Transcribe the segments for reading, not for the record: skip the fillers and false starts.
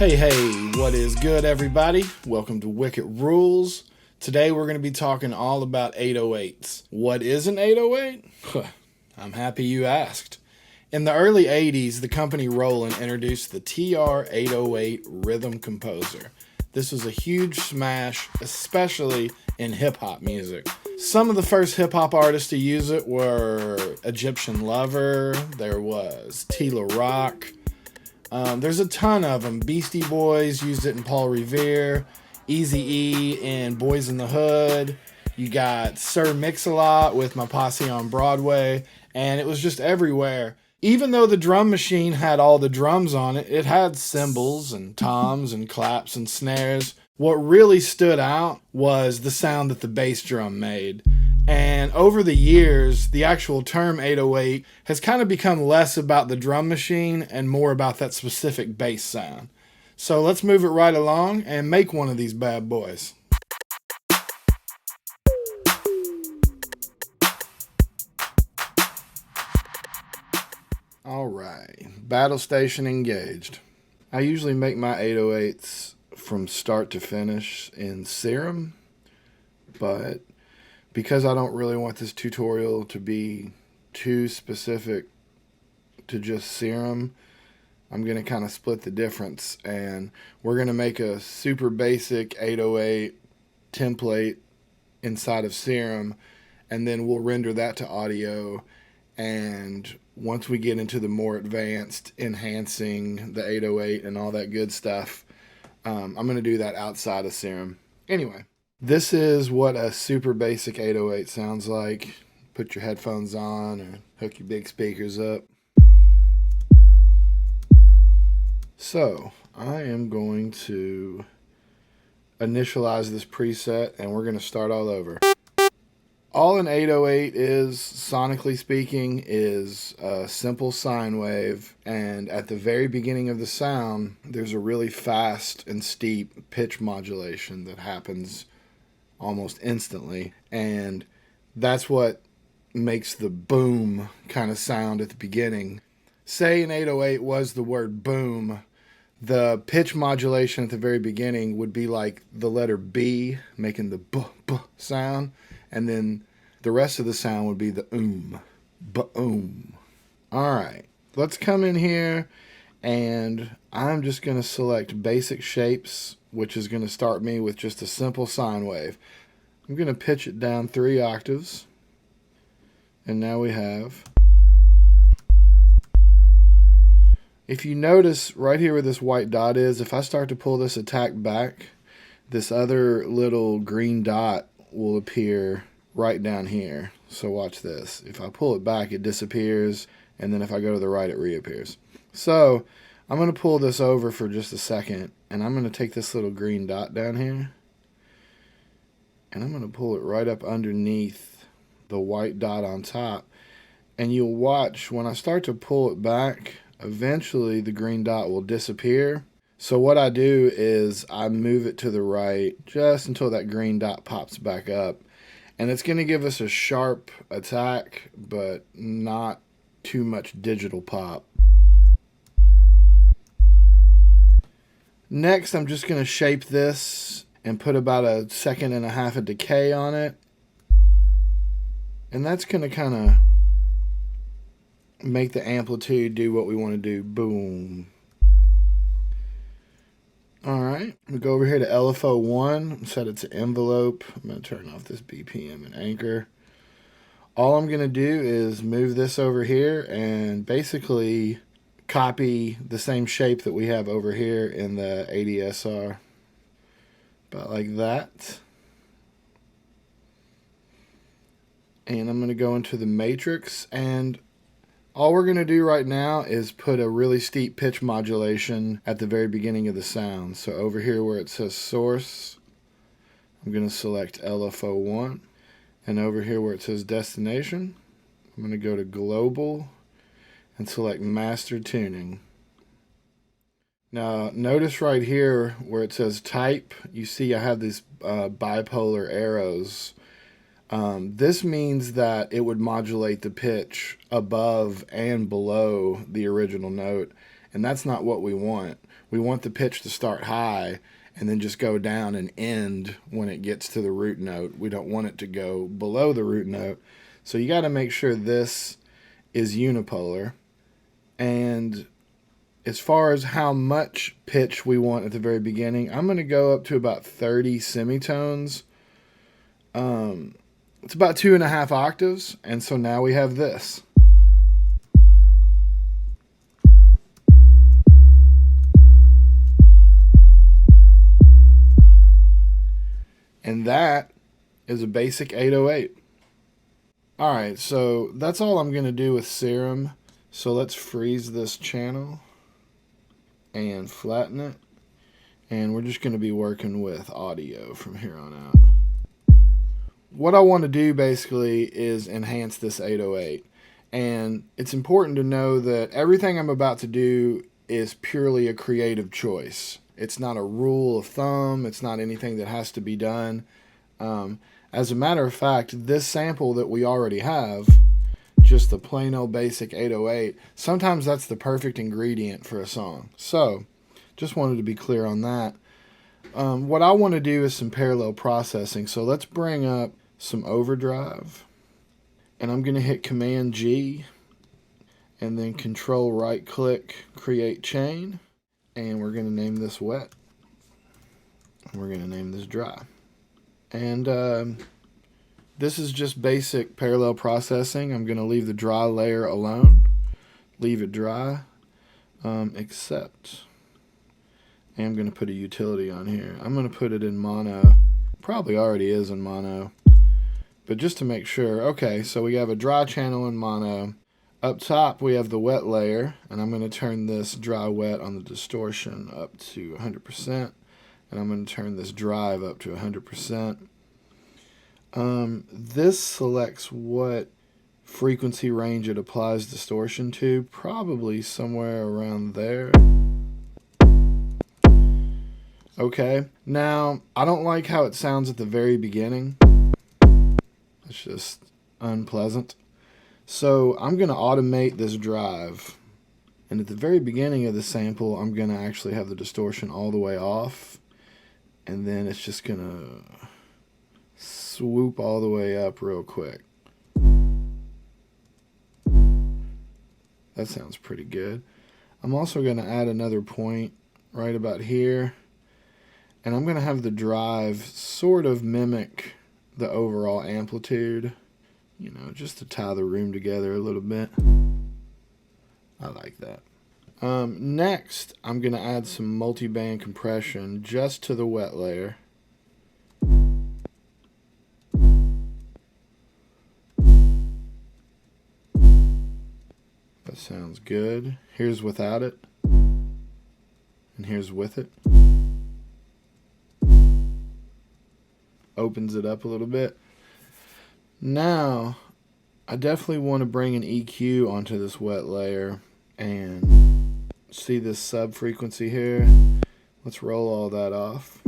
Hey, what is good, everybody? Welcome to Wick-it Rules. Today we're going to be talking all about 808's. What is an 808? I'm happy you asked. In the early 80s, the company Roland introduced the TR-808 Rhythm Composer. This was a huge smash, especially in hip-hop music. Some of the first hip-hop artists to use it were Egyptian Lover, there was Tila Rock. There's a ton of them. Beastie Boys used it in Paul Revere, Eazy-E in Boys in the Hood. You got Sir Mix-a-Lot with My Posse on Broadway, and it was just everywhere. Even though the drum machine had all the drums on it, it had cymbals and toms and claps and snares. What really stood out was the sound that the bass drum made. And over the years, the actual term 808 has kind of become less about the drum machine and more about that specific bass sound. So let's move it right along and make one of these bad boys. Alright, battle station engaged. I usually make my 808s from start to finish in Serum, but because I don't really want this tutorial to be too specific to just Serum, I'm going to kind of split the difference, and we're going to make a super basic 808 template inside of Serum, and then we'll render that to audio. And once we get into the more advanced enhancing the 808 and all that good stuff, I'm going to do that outside of Serum. Anyway, this is what a super basic 808 sounds like. Put your headphones on or hook your big speakers up. So I am going to initialize this preset and we're going to start all over. All an 808 is, sonically speaking, is a simple sine wave, and at the very beginning of the sound, there's a really fast and steep pitch modulation that happens almost instantly, and that's what makes the boom kind of sound at the beginning. Say an 808 was the word boom, the pitch modulation at the very beginning would be like the letter B, making the b sound, and then the rest of the sound would be the boom. All right, let's come in here, and I'm just going to select basic shapes, which is going to start me with just a simple sine wave. I'm going to pitch it down 3 octaves, and now we have. If you notice right here where this white dot is, if I start to pull this attack back, this other little green dot will appear right down here. So watch this. If I pull it back, it disappears, and then if I go to the right, it reappears. So I'm going to pull this over for just a second, and I'm going to take this little green dot down here, and I'm going to pull it right up underneath the white dot on top, and you'll watch when I start to pull it back, eventually the green dot will disappear. So what I do is I move it to the right just until that green dot pops back up. And it's going to give us a sharp attack, but not too much digital pop. Next, I'm just going to shape this and put about 1.5 seconds of decay on it. And that's going to kind of make the amplitude do what we want to do. Boom. Alright, we go over here to LFO1, set it to envelope. I'm going to turn off this BPM and anchor. All I'm going to do is move this over here and basically copy the same shape that we have over here in the ADSR. About like that. And I'm going to go into the matrix, and all we're going to do right now is put a really steep pitch modulation at the very beginning of the sound. So over here where it says source, I'm going to select LFO1. And over here where it says destination, I'm going to go to global and select master tuning. Now notice right here where it says type, you see I have these bipolar arrows. This means that it would modulate the pitch above and below the original note, And that's not what we want. We want the pitch to start high and then just go down and end when it gets to the root note. We don't want it to go below the root note. So you got to make sure this is unipolar. And as far as how much pitch we want at the very beginning, I'm going to go up to about 30 semitones. It's about 2.5 octaves. And so now we have this. And that is a basic 808. All right, so that's all I'm going to do with Serum. So let's freeze this channel and flatten it. And we're just going to be working with audio from here on out. What I want to do basically is enhance this 808. And it's important to know that everything I'm about to do is purely a creative choice. It's not a rule of thumb. It's not anything that has to be done. As a matter of fact, this sample that we already have, just the plain old basic 808, sometimes that's the perfect ingredient for a song. So, just wanted to be clear on that. What I want to do is some parallel processing. So let's bring up some overdrive. And I'm going to hit Command G and then Control right click, create chain. And we're going to name this wet. And we're going to name this dry. And this is just basic parallel processing. I'm going to leave the dry layer alone. Leave it dry. Except, and I'm going to put a utility on here. I'm going to put it in mono. Probably already is in mono. But just to make sure. Okay, so we have a dry channel in mono. Up top, we have the wet layer, and I'm going to turn this dry wet on the distortion up to 100%, and I'm going to turn this drive up to 100%. This selects what frequency range it applies distortion to, probably somewhere around there. Okay, now, I don't like how it sounds at the very beginning. It's just unpleasant. So I'm going to automate this drive. And at the very beginning of the sample, I'm going to actually have the distortion all the way off. And then it's just going to swoop all the way up real quick. That sounds pretty good. I'm also going to add another point right about here. And I'm going to have the drive sort of mimic the overall amplitude. You know, just to tie the room together a little bit. I like that. Next, I'm going to add some multi-band compression just to the wet layer. That sounds good. Here's without it. And here's with it. Opens it up a little bit. Now, I definitely want to bring an EQ onto this wet layer and see this sub frequency here. Let's roll all that off.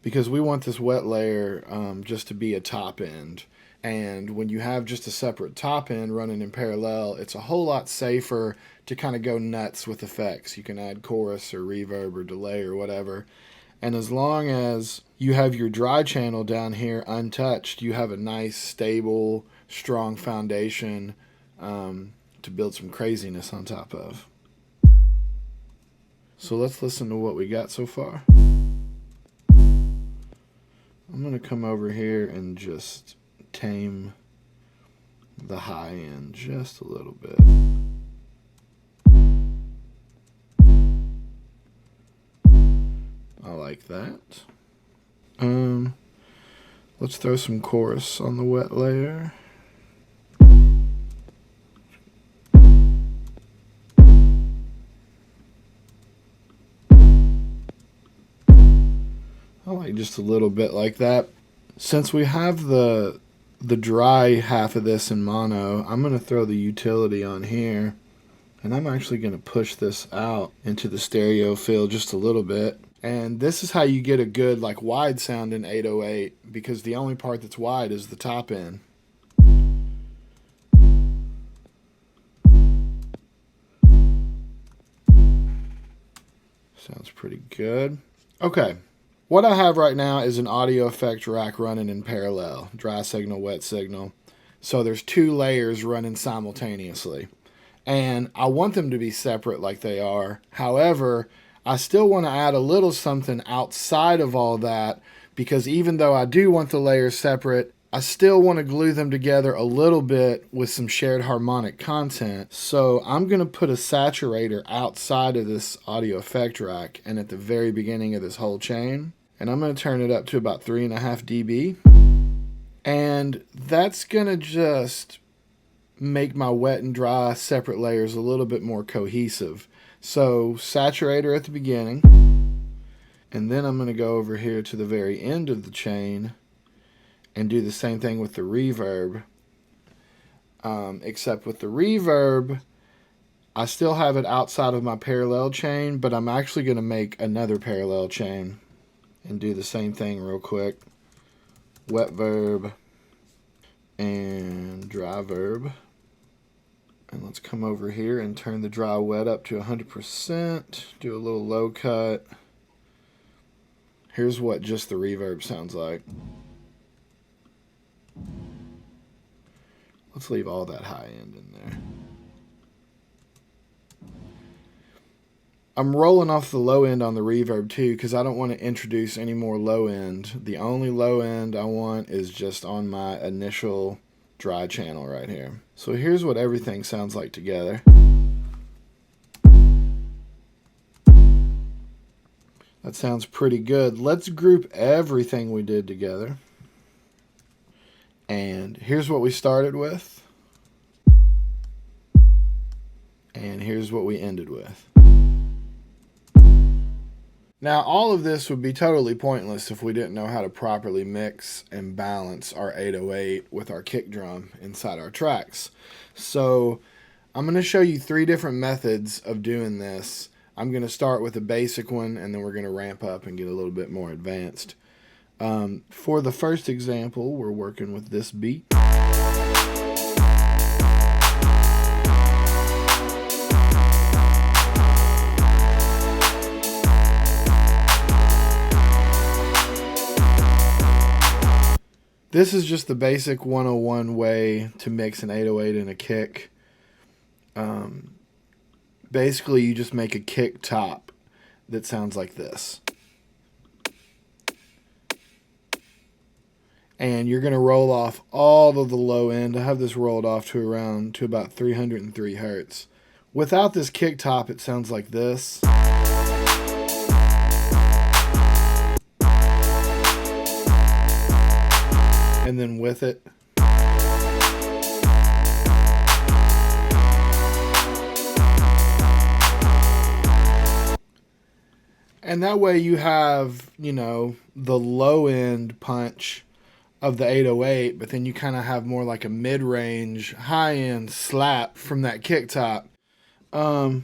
Because we want this wet layer just to be a top end. And when you have just a separate top end running in parallel, it's a whole lot safer to kind of go nuts with effects. You can add chorus or reverb or delay or whatever. And as long as you have your dry channel down here untouched, you have a nice, stable, strong foundation to build some craziness on top of. So let's listen to what we got so far. I'm going to come over here and just tame the high end just a little bit. I like that. Let's throw some chorus on the wet layer. I like just a little bit like that. Since we have the dry half of this in mono, I'm going to throw the utility on here. And I'm actually going to push this out into the stereo field just a little bit. And this is how you get a good like wide sound in 808, because the only part that's wide is the top end. Sounds pretty good. Okay. What I have right now is an audio effect rack running in parallel. Dry signal, wet signal. So there's 2 layers running simultaneously. And I want them to be separate like they are. However, I still want to add a little something outside of all that, because even though I do want the layers separate, I still want to glue them together a little bit with some shared harmonic content. So I'm going to put a saturator outside of this audio effect rack and at the very beginning of this whole chain. And I'm going to turn it up to about 3.5 dB. And that's going to just make my wet and dry separate layers a little bit more cohesive. So saturator at the beginning. And then I'm going to go over here to the very end of the chain and do the same thing with the reverb. Except with the reverb, I still have it outside of my parallel chain, but I'm actually going to make another parallel chain and do the same thing real quick. Wet verb and dry verb. And let's come over here and turn the dry wet up to 100%. Do a little low cut. Here's what just the reverb sounds like. Let's leave all that high end in there. I'm rolling off the low end on the reverb too, because I don't want to introduce any more low end. The only low end I want is just on my initial dry channel right here. So here's what everything sounds like together. That sounds pretty good. Let's group everything we did together. And here's what we started with. And here's what we ended with. Now, all of this would be totally pointless if we didn't know how to properly mix and balance our 808 with our kick drum inside our tracks. So I'm going to show you 3 different methods of doing this. I'm going to start with a basic one, and then we're going to ramp up and get a little bit more advanced. For the first example, we're working with this beat. This is just the basic 101 way to mix an 808 and a kick. Basically, you just make a kick top that sounds like this. And you're going to roll off all of the low end. I have this rolled off to about 303 hertz. Without this kick top, it sounds like this. And then with it. And that way you have, you know, the low end punch of the 808, but then you kind of have more like a mid-range, high-end slap from that kick top. All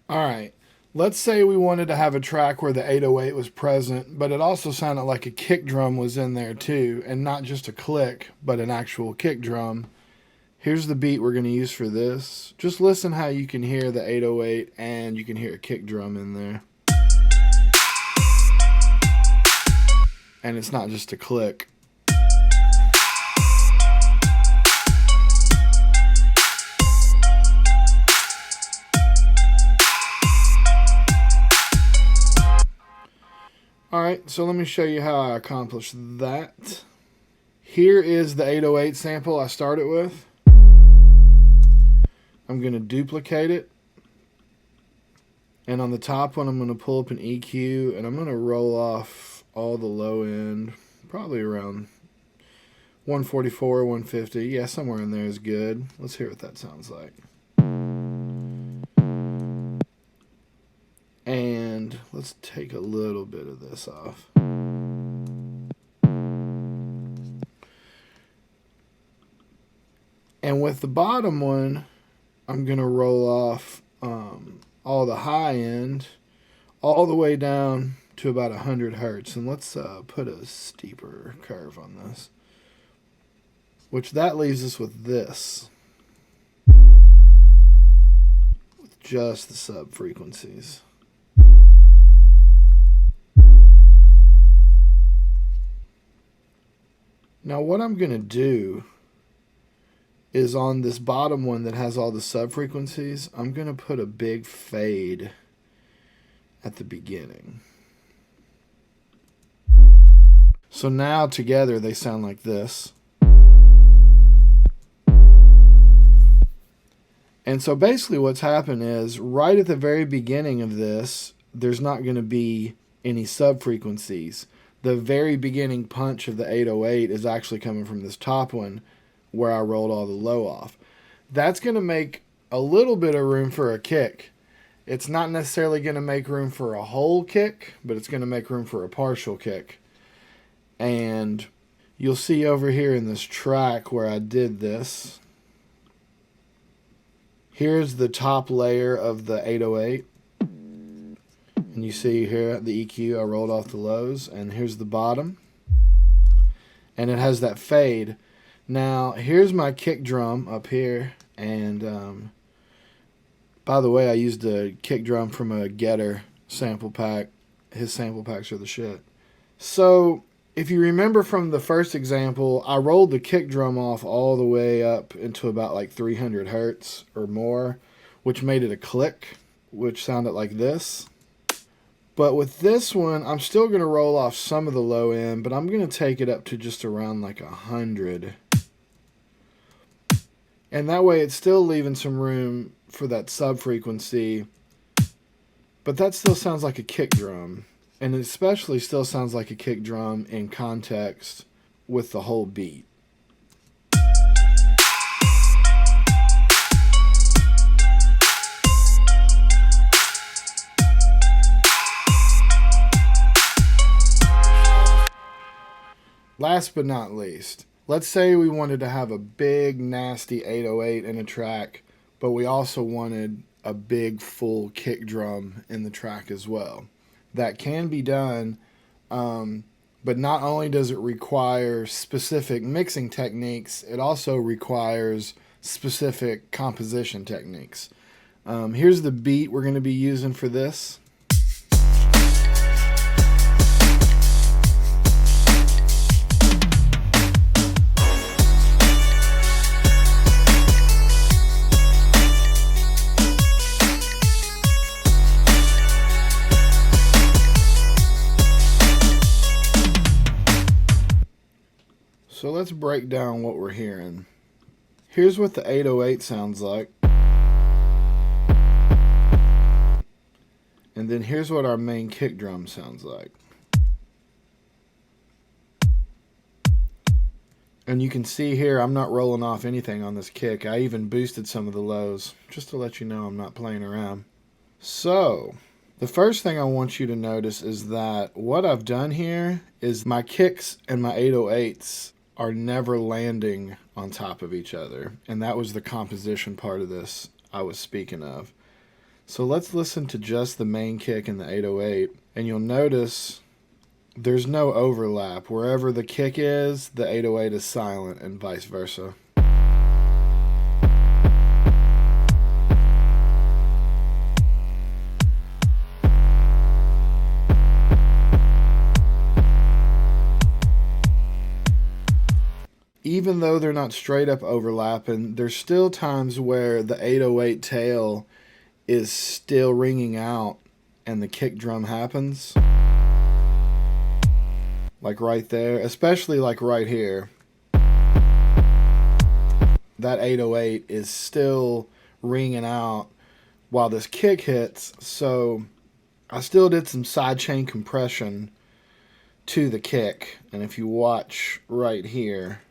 right. Let's say we wanted to have a track where the 808 was present, but it also sounded like a kick drum was in there too, and not just a click, but an actual kick drum. Here's the beat we're going to use for this. Just listen how you can hear the 808 and you can hear a kick drum in there. And it's not just a click. Alright, so let me show you how I accomplished that. Here is the 808 sample I started with. I'm going to duplicate it. And on the top one, I'm going to pull up an EQ, and I'm going to roll off all the low end, probably around 144, 150. Yeah, somewhere in there is good. Let's hear what that sounds like. And let's take a little bit of this off. And with the bottom one, I'm going to roll off all the high end all the way down to about 100 hertz. And let's put a steeper curve on this. Which that leaves us with this. With just the sub frequencies. Now what I'm going to do is on this bottom one that has all the sub-frequencies, I'm going to put a big fade at the beginning. So now together they sound like this. And so basically what's happened is right at the very beginning of this, there's not going to be any sub-frequencies. The very beginning punch of the 808 is actually coming from this top one where I rolled all the low off. That's going to make a little bit of room for a kick. It's not necessarily going to make room for a whole kick, but it's going to make room for a partial kick. And you'll see over here in this track where I did this, here's the top layer of the 808. And you see here at the EQ, I rolled off the lows. And here's the bottom. And it has that fade. Now, here's my kick drum up here. And by the way, I used a kick drum from a Getter sample pack. His sample packs are the shit. So if you remember from the first example, I rolled the kick drum off all the way up into about like 300 hertz or more, which made it a click, which sounded like this. But with this one, I'm still going to roll off some of the low end, but I'm going to take it up to just around like 100. And that way it's still leaving some room for that sub-frequency, but that still sounds like a kick drum. And it especially still sounds like a kick drum in context with the whole beat. Last but not least, let's say we wanted to have a big, nasty 808 in a track, but we also wanted a big, full kick drum in the track as well. That can be done, but not only does it require specific mixing techniques, it also requires specific composition techniques. Here's the beat we're going to be using for this. So let's break down what we're hearing. Here's what the 808 sounds like. And then here's what our main kick drum sounds like. And you can see here, I'm not rolling off anything on this kick. I even boosted some of the lows, just to let you know I'm not playing around. So, the first thing I want you to notice is that what I've done here is my kicks and my 808s are never landing on top of each other. And that was the composition part of this I was speaking of. So let's listen to just the main kick and the 808, and you'll notice there's no overlap. Wherever the kick is, the 808 is silent, and vice versa. Even though they're not straight up overlapping, there's still times where the 808 tail is still ringing out and the kick drum happens. Like right there, especially like right here. That 808 is still ringing out while this kick hits, so I still did some sidechain compression to the kick. And if you watch right here,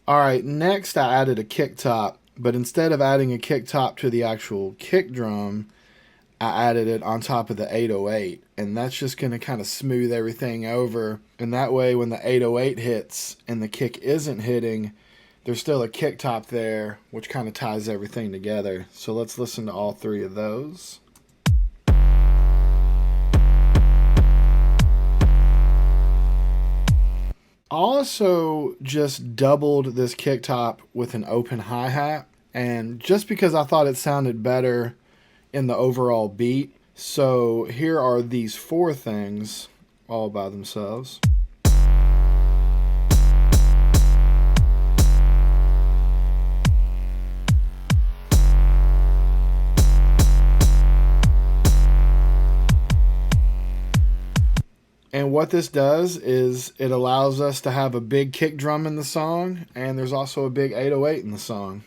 alright, next I added a kick top, but instead of adding a kick top to the actual kick drum, I added it on top of the 808, and that's just going to kind of smooth everything over, and that way when the 808 hits and the kick isn't hitting, there's still a kick top there, which kind of ties everything together. So let's listen to all three of those. Also just doubled this kick top with an open hi-hat, and just because I thought it sounded better in the overall beat, So here are these 4 things all by themselves. And what this does is it allows us to have a big kick drum in the song, and there's also a big 808 in the song.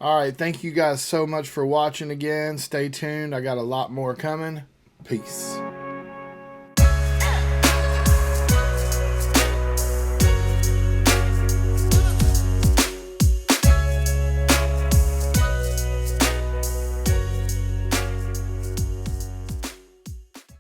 Alright, thank you guys so much for watching again. Stay tuned. I got a lot more coming. Peace.